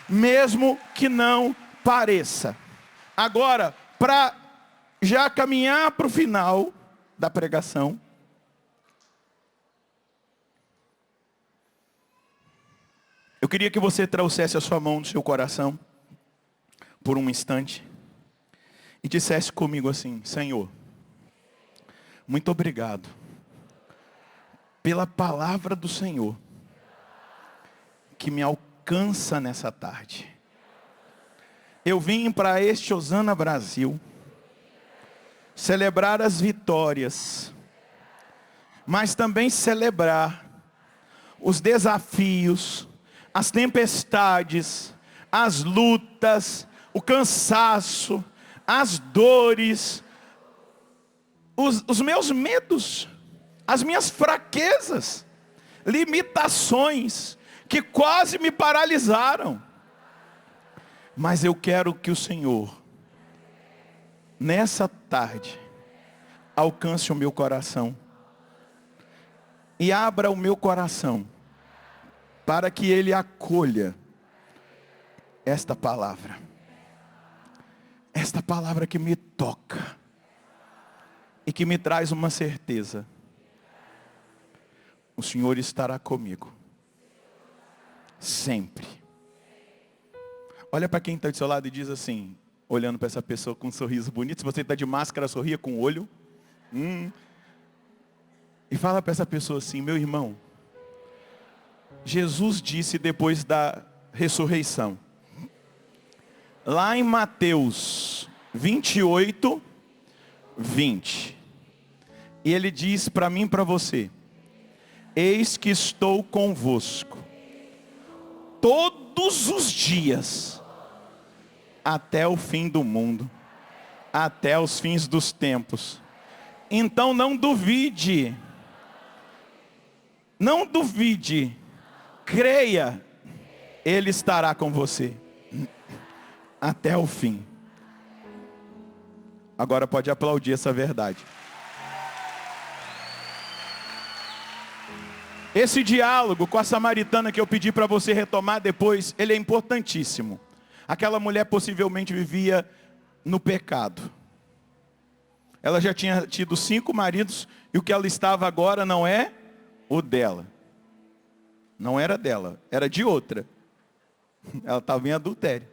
Mesmo que não pareça. Agora, para já caminhar para o final da pregação, eu queria que você trouxesse a sua mão no seu coração, por um instante, e dissesse comigo assim, Senhor, muito obrigado pela palavra do Senhor, que me alcança nessa tarde. Eu vim para este Osana Brasil, celebrar as vitórias, mas também celebrar os desafios, as tempestades, as lutas, o cansaço, as dores, os meus medos, as minhas fraquezas, limitações que quase me paralisaram. Mas eu quero que o Senhor, nessa tarde, alcance o meu coração e abra o meu coração para que Ele acolha esta palavra que me toca e que me traz uma certeza. O Senhor estará comigo sempre. Olha para quem está do seu lado e diz assim, olhando para essa pessoa com um sorriso bonito. Se você está de máscara, sorria com o olho. E fala para essa pessoa assim, meu irmão, Jesus disse depois da ressurreição, lá em Mateus 28, 20. E Ele diz para mim e para você, eis que estou convosco todos os dias, até o fim do mundo, até os fins dos tempos. Então não duvide, creia, Ele estará com você, até o fim. Agora pode aplaudir essa verdade. Esse diálogo com a samaritana que eu pedi para você retomar depois, ele é importantíssimo. Aquela mulher possivelmente vivia no pecado. Ela já tinha tido 5 maridos e o que ela estava agora não é o dela. Não era dela, era de outra. Ela estava em adultério.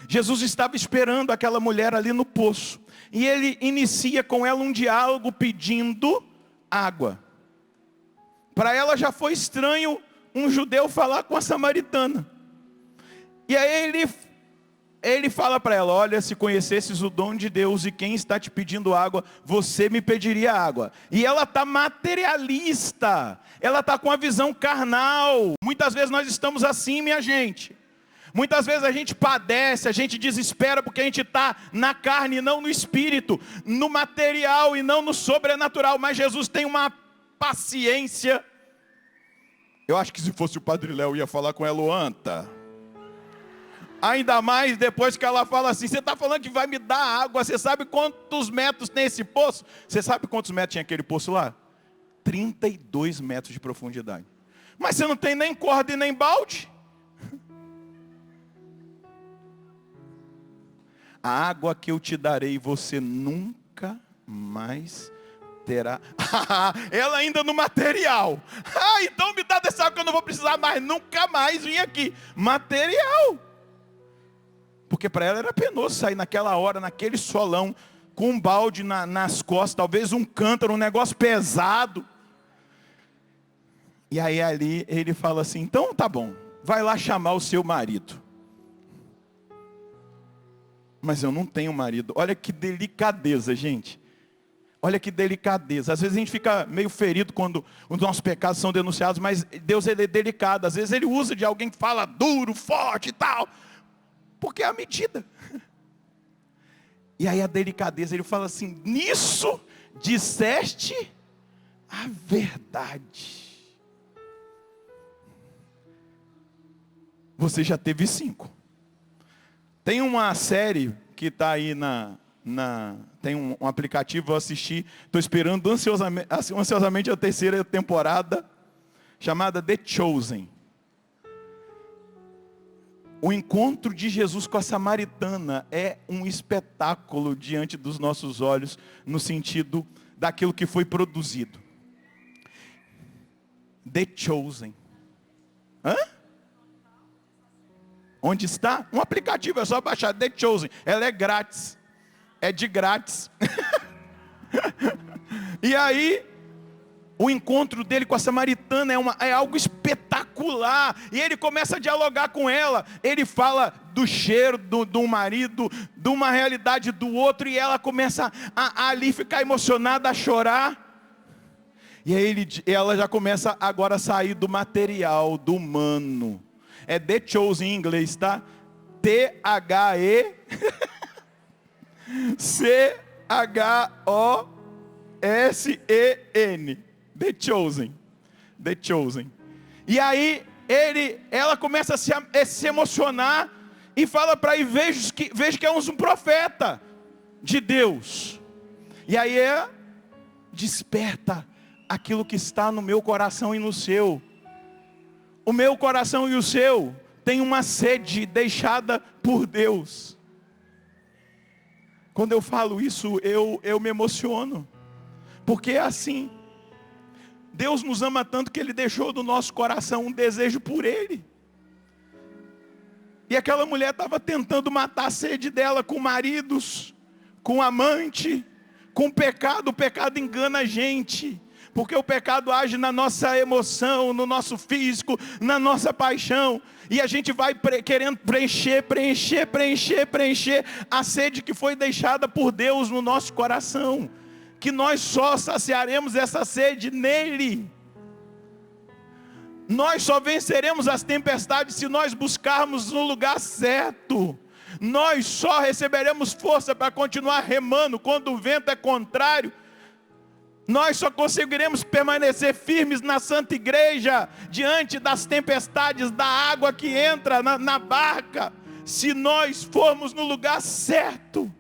Jesus estava esperando aquela mulher ali no poço. E Ele inicia com ela um diálogo pedindo água. Para ela já foi estranho um judeu falar com a samaritana. E aí ele fala para ela: olha, se conhecesses o dom de Deus e quem está te pedindo água, você me pediria água. E ela está materialista, ela está com a visão carnal. Muitas vezes nós estamos assim, minha gente. Muitas vezes a gente padece, a gente desespera porque a gente está na carne e não no espírito, no material e não no sobrenatural. Mas Jesus tem uma paciência. Eu acho que se fosse o Padre Léo ia falar com ela anta. Ainda mais depois que ela fala assim: você está falando que vai me dar água, você sabe quantos metros tem esse poço? Você sabe quantos metros tinha aquele poço lá? 32 metros de profundidade. Mas você não tem nem corda e nem balde? A água que eu te darei, você nunca mais terá. Ela ainda no material. Então me dá dessa água que eu não vou precisar mais, nunca mais vir aqui. Material. Porque para ela era penoso sair naquela hora, naquele solão, com um balde nas costas, talvez um cântaro, um negócio pesado. E aí ali ele fala assim: então tá bom, vai lá chamar o seu marido. Mas eu não tenho marido. Olha que delicadeza, gente. Olha que delicadeza. Às vezes a gente fica meio ferido quando os nossos pecados são denunciados, mas Deus, ele é delicado. Às vezes ele usa de alguém que fala duro, forte e tal, porque é a medida. E aí a delicadeza, ele fala assim: nisso disseste a verdade. Você já teve 5. Tem uma série que está aí tem um aplicativo, eu assisti, estou esperando ansiosamente a 3ª temporada, chamada The Chosen. O encontro de Jesus com a samaritana é um espetáculo diante dos nossos olhos, no sentido daquilo que foi produzido. The Chosen. Hã? Onde está? Um aplicativo, é só baixar, The Chosen. Ela é grátis. É de grátis. E aí, o encontro dele com a samaritana é algo espetacular. E ele começa a dialogar com ela. Ele fala do cheiro do marido, de uma realidade do outro. E ela começa a ali ficar emocionada, a chorar. E aí ela já começa agora a sair do material, do humano. É The Chosen em inglês, tá? THECHOSEN. The Chosen. The Chosen. E aí ela começa a se emocionar e fala para ele: vejo que é um profeta de Deus. E aí desperta aquilo que está no meu coração e no seu. O meu coração e o seu tem uma sede deixada por Deus. Quando eu falo isso, eu me emociono. Porque é assim. Deus nos ama tanto que Ele deixou do nosso coração um desejo por Ele. E aquela mulher estava tentando matar a sede dela com maridos, com amante, com pecado. O pecado engana a gente. Porque o pecado age na nossa emoção, no nosso físico, na nossa paixão. E a gente vai querendo preencher a sede que foi deixada por Deus no nosso coração. Que nós só saciaremos essa sede nele. Nós só venceremos as tempestades se nós buscarmos no lugar certo. Nós só receberemos força para continuar remando quando o vento é contrário. Nós só conseguiremos permanecer firmes na Santa Igreja, diante das tempestades, da água que entra na barca, se nós formos no lugar certo,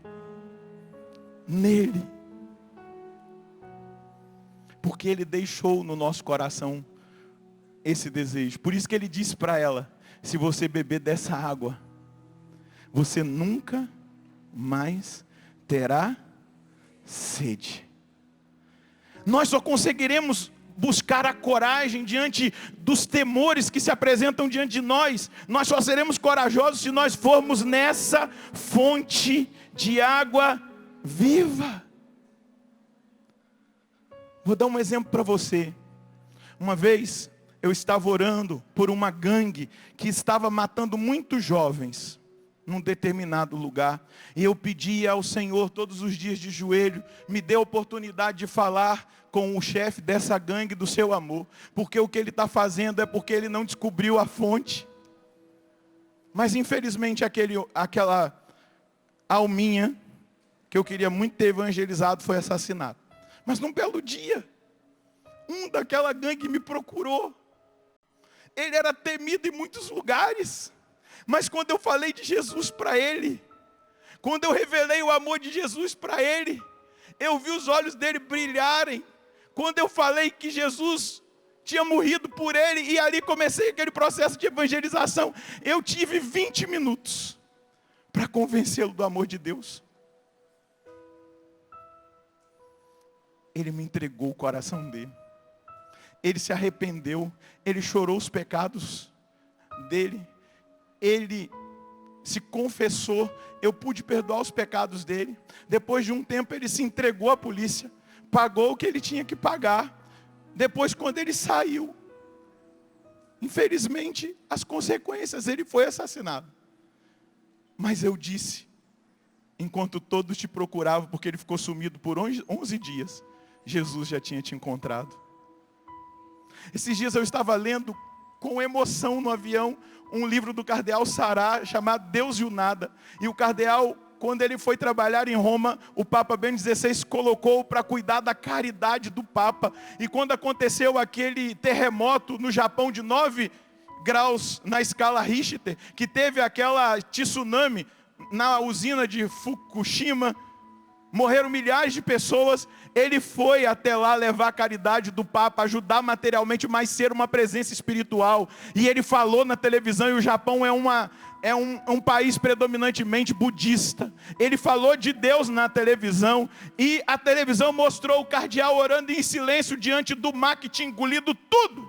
nele. Porque Ele deixou no nosso coração esse desejo. Por isso que Ele disse para ela: se você beber dessa água, você nunca mais terá sede. Nós só conseguiremos buscar a coragem diante dos temores que se apresentam diante de nós. Nós só seremos corajosos se nós formos nessa fonte de água viva. Vou dar um exemplo para você. Uma vez eu estava orando por uma gangue que estava matando muitos jovens num determinado lugar. E eu pedia ao Senhor todos os dias de joelho, me dê a oportunidade de falar com o chefe dessa gangue do seu amor. Porque o que ele está fazendo é porque ele não descobriu a fonte. Mas infelizmente aquela alminha que eu queria muito ter evangelizado foi assassinado. Mas num belo dia, um daquela gangue me procurou. Ele era temido em muitos lugares. Mas quando eu falei de Jesus para ele, quando eu revelei o amor de Jesus para ele, eu vi os olhos dele brilharem. Quando eu falei que Jesus tinha morrido por ele, e ali comecei aquele processo de evangelização, eu tive 20 minutos para convencê-lo do amor de Deus. Ele me entregou o coração dele. Ele se arrependeu, ele chorou os pecados dele, ele se confessou, eu pude perdoar os pecados dele. Depois de um tempo ele se entregou à polícia, pagou o que ele tinha que pagar. Depois, quando ele saiu, infelizmente, as consequências, ele foi assassinado. Mas eu disse, enquanto todos te procuravam, porque ele ficou sumido por 11 dias, Jesus já tinha te encontrado. Esses dias eu estava lendo com emoção no avião um livro do cardeal Sará chamado Deus e o Nada. E o cardeal, quando ele foi trabalhar em Roma, o Papa Bento XVI colocou para cuidar da caridade do Papa. E quando aconteceu aquele terremoto no Japão de 9 graus na escala Richter, que teve aquela tsunami na usina de Fukushima, morreram milhares de pessoas, ele foi até lá levar a caridade do Papa, ajudar materialmente, mas ser uma presença espiritual. E ele falou na televisão, e o Japão é um país predominantemente budista. Ele falou de Deus na televisão, e a televisão mostrou o cardeal orando em silêncio diante do mar que tinha engolido tudo.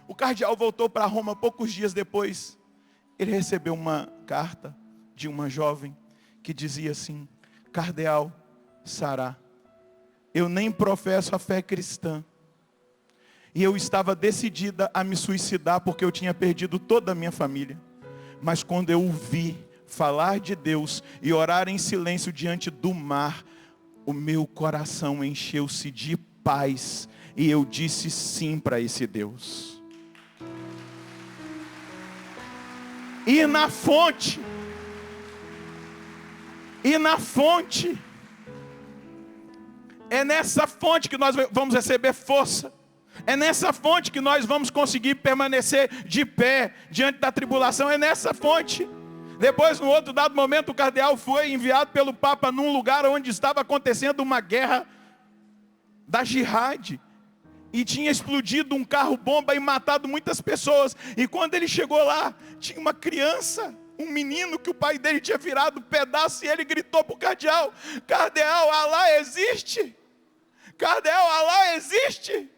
O cardeal voltou para Roma poucos dias depois. Ele recebeu uma carta de uma jovem que dizia assim: Cardeal Sará, eu nem professo a fé cristã, e eu estava decidida a me suicidar porque eu tinha perdido toda a minha família. Mas quando eu ouvi falar de Deus e orar em silêncio diante do mar, o meu coração encheu-se de paz, e eu disse sim para esse Deus. E na fonte, é nessa fonte que nós vamos receber força. É nessa fonte que nós vamos conseguir permanecer de pé diante da tribulação. É nessa fonte. Depois, num outro dado momento, o cardeal foi enviado pelo Papa num lugar onde estava acontecendo uma guerra da jihad. E tinha explodido um carro-bomba e matado muitas pessoas. E quando ele chegou lá, tinha uma criança, um menino que o pai dele tinha virado pedaço, e ele gritou para o cardeal: Cardeal, Alá existe! Cardeal, Alá existe!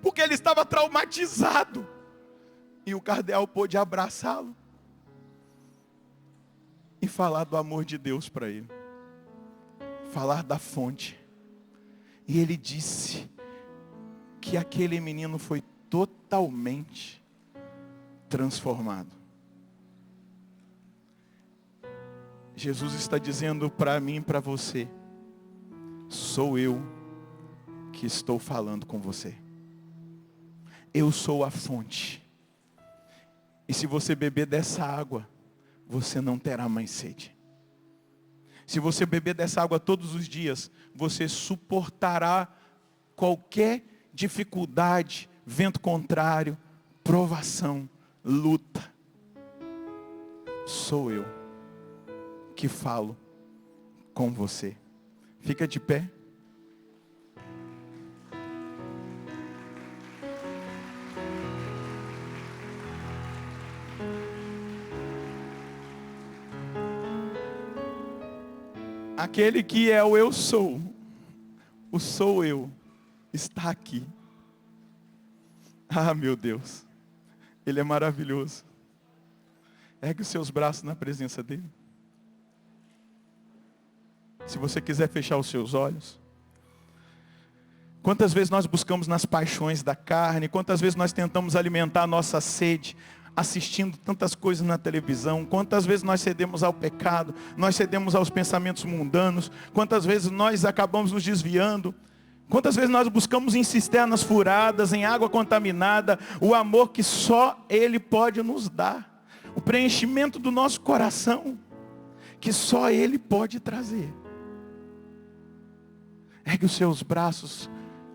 Porque ele estava traumatizado. E o cardeal pôde abraçá-lo e falar do amor de Deus para ele. Falar da fonte. E ele disse que aquele menino foi totalmente transformado. Jesus está dizendo para mim e para você: sou eu que estou falando com você. Eu sou a fonte. E se você beber dessa água, você não terá mais sede. Se você beber dessa água todos os dias, você suportará qualquer dificuldade, vento contrário, provação, luta. Sou eu que falo com você. Fica de pé. Aquele que é o eu sou, o sou eu, está aqui. Ah, meu Deus, Ele é maravilhoso. Ergue os seus braços na presença dEle. Se você quiser fechar os seus olhos, Quantas vezes nós buscamos nas paixões da carne, quantas vezes nós tentamos alimentar a nossa sede, assistindo tantas coisas na televisão, quantas vezes nós cedemos ao pecado, nós cedemos aos pensamentos mundanos, quantas vezes nós acabamos nos desviando, quantas vezes nós buscamos em cisternas furadas, em água contaminada, o amor que só Ele pode nos dar, o preenchimento do nosso coração, que só Ele pode trazer. Ergue os seus braços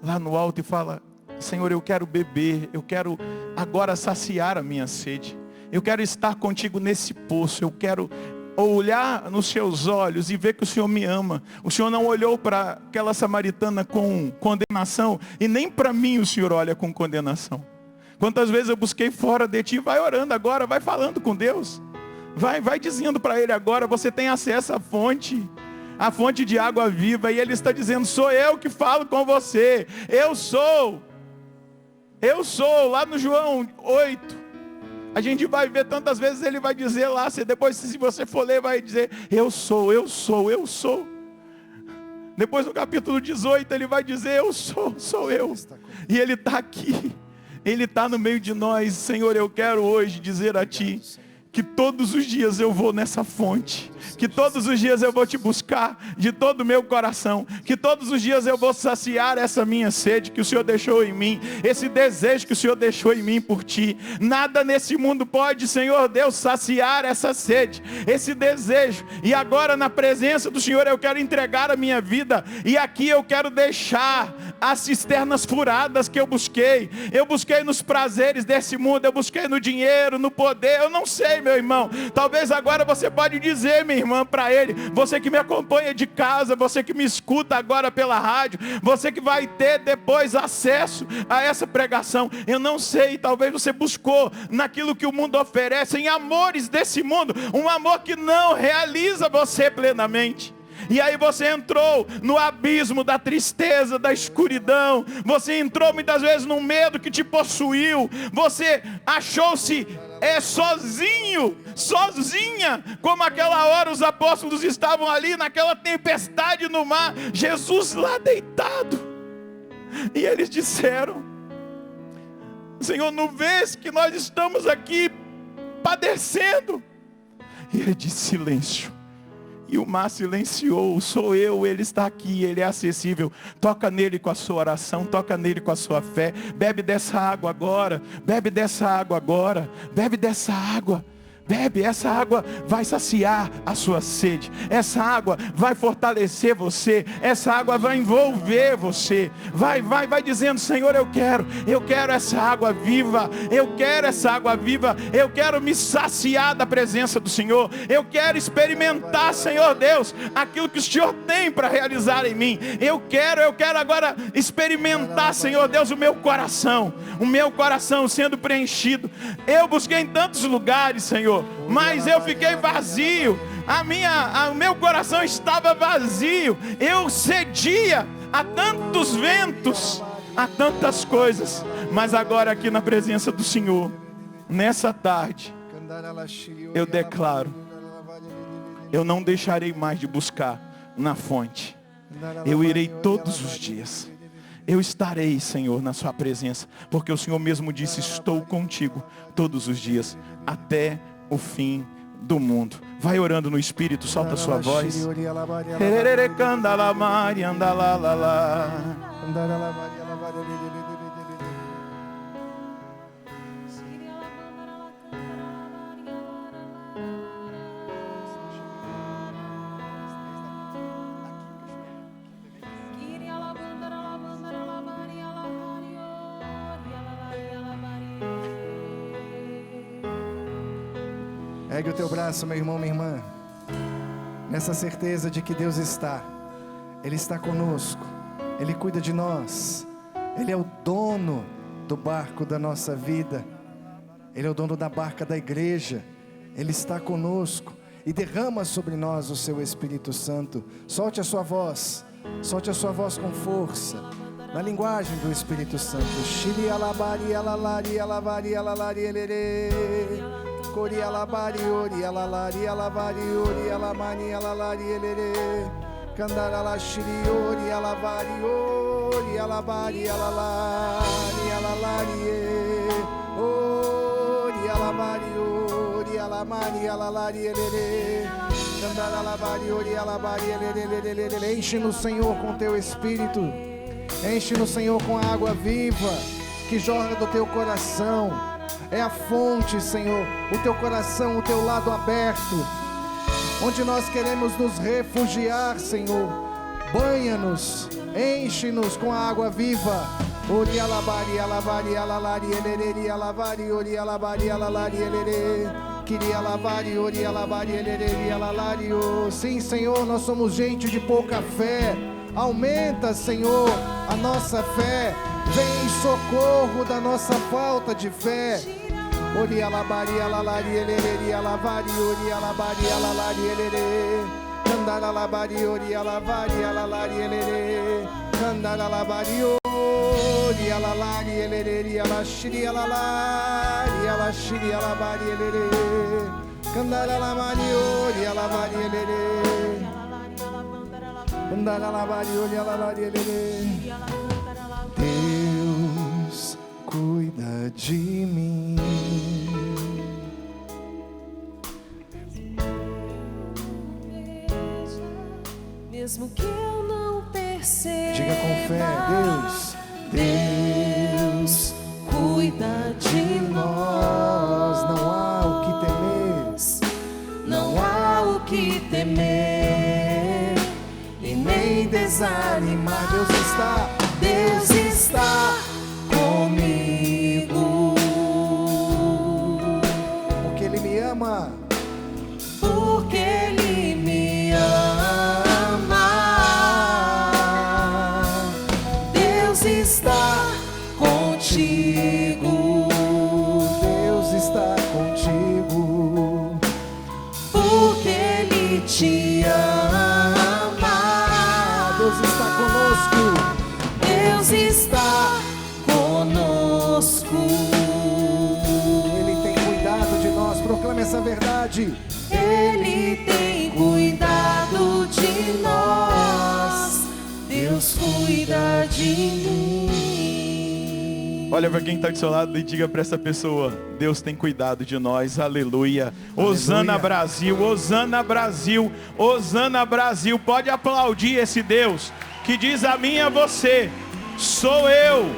lá no alto e fala: Senhor, eu quero beber, eu quero agora saciar a minha sede. Eu quero estar contigo nesse poço, eu quero olhar nos seus olhos e ver que o Senhor me ama. O Senhor não olhou para aquela samaritana com condenação, e nem para mim o Senhor olha com condenação. Quantas vezes eu busquei fora de ti? Vai orando agora, vai falando com Deus. Vai dizendo para Ele agora, você tem acesso à fonte. A fonte de água viva, e Ele está dizendo: sou eu que falo com você, eu sou, lá no João 8, a gente vai ver tantas vezes, Ele vai dizer lá, depois se você for ler, vai dizer: eu sou. Depois no capítulo 18, Ele vai dizer: eu sou eu, e Ele está aqui, Ele está no meio de nós. Senhor, eu quero hoje dizer a Ti, que todos os dias eu vou nessa fonte, que todos os dias eu vou te buscar de todo o meu coração, que todos os dias eu vou saciar essa minha sede que o Senhor deixou em mim, esse desejo que o Senhor deixou em mim por ti. Nada nesse mundo pode, Senhor Deus, saciar essa sede, esse desejo. E agora na presença do Senhor eu quero entregar a minha vida, e aqui eu quero deixar as cisternas furadas que eu busquei nos prazeres desse mundo, eu busquei no dinheiro, no poder, eu não sei, meu irmão. Talvez agora você pode dizer, minha irmã, para Ele, você que me acompanha de casa, você que me escuta agora pela rádio, você que vai ter depois acesso a essa pregação, eu não sei, talvez você buscou naquilo que o mundo oferece, em amores desse mundo, um amor que não realiza você plenamente. E aí você entrou no abismo da tristeza, da escuridão. Você entrou muitas vezes num medo que te possuiu. Você achou-se sozinha, como aquela hora os apóstolos estavam ali naquela tempestade no mar, Jesus lá deitado. E eles disseram: Senhor, não vês que nós estamos aqui padecendo? E Ele disse: silêncio. E o mar silenciou. Sou eu, Ele está aqui, Ele é acessível. Toca nele com a sua oração, toca nele com a sua fé. Bebe dessa água agora, bebe dessa água agora, bebe dessa água. Bebe, essa água vai saciar a sua sede. Essa água vai fortalecer você. Essa água vai envolver você. Vai dizendo: Senhor, eu quero essa água viva. Eu quero essa água viva. Eu quero me saciar da presença do Senhor. Eu quero experimentar, Senhor Deus, aquilo que o Senhor tem para realizar em mim. Eu quero agora experimentar, Senhor Deus, o meu coração sendo preenchido. Eu busquei em tantos lugares, Senhor, mas eu fiquei vazio. O meu coração estava vazio. Eu cedia a tantos ventos, a tantas coisas. Mas agora aqui na presença do Senhor, nessa tarde, eu declaro: eu não deixarei mais de buscar na fonte. Eu irei todos os dias. Eu estarei, Senhor, na sua presença, porque o Senhor mesmo disse: estou contigo todos os dias, até o fim do mundo. Vai orando no Espírito, solta a sua voz. Ergue o teu braço, meu irmão, minha irmã, nessa certeza de que Deus está. Ele está conosco, Ele cuida de nós. Ele é o dono do barco da nossa vida. Ele é o dono da barca da igreja. Ele está conosco e derrama sobre nós o seu Espírito Santo. Solte a sua voz com força, na linguagem do Espírito Santo. Shiri alabari alalari alabari alalari elere. Cori alabari ori alalari alabari ori alamani alalari elere. Candarala shiri ori alabari ori. ori alabari alalari alalari ori alabari ori alamari alalari elele cantar alabari ori alabari elele. Enche-nos, Senhor, com teu Espírito. Enche-nos, Senhor, com a água viva que jorra do teu coração. É a fonte, Senhor, o teu coração, o teu lado aberto, onde nós queremos nos refugiar, Senhor. Banha-nos, enche-nos com a água viva. Ori alabari alabari alalari elere alabari ori alabari alalari elere queria alabari ori alabari elere alalari. Sim, Senhor, nós somos gente de pouca fé. Aumenta, Senhor, a nossa fé. Vem em socorro da nossa falta de fé. Ori alabari alalari elere alabari ori alabari alalari elere cantar alabari ori alabari alalari elere cantar alabari ori alalari elere alashiri alalari alashiri alabari elere cantar alabari ori alabari elere cantar alabari ori alalari elere. Deus cuida de mim. Mesmo que eu não perceba. Diga com fé, Deus cuida de nós. Não há o que temer. Não há o que temer e nem desanimar. Deus está comigo, porque Ele me ama. Porque Ele me ama. Deus está contigo. Deus está contigo. Porque Ele te ama. Deus está conosco. Deus está conosco. Ele tem cuidado de nós. Proclame essa verdade. Ele tem cuidado de nós. Deus cuida de mim. Olha para quem está do seu lado e diga para essa pessoa: Deus tem cuidado de nós, aleluia. Hosana Brasil, Hosana Brasil, Hosana Brasil. Pode aplaudir esse Deus que diz a mim e a você: sou eu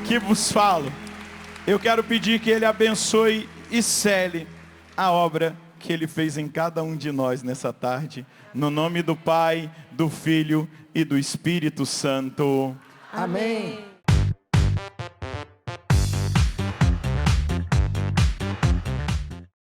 que vos falo. Eu quero pedir que Ele abençoe e cele a obra que Ele fez em cada um de nós nessa tarde, no nome do Pai, do Filho e do Espírito Santo. Amém.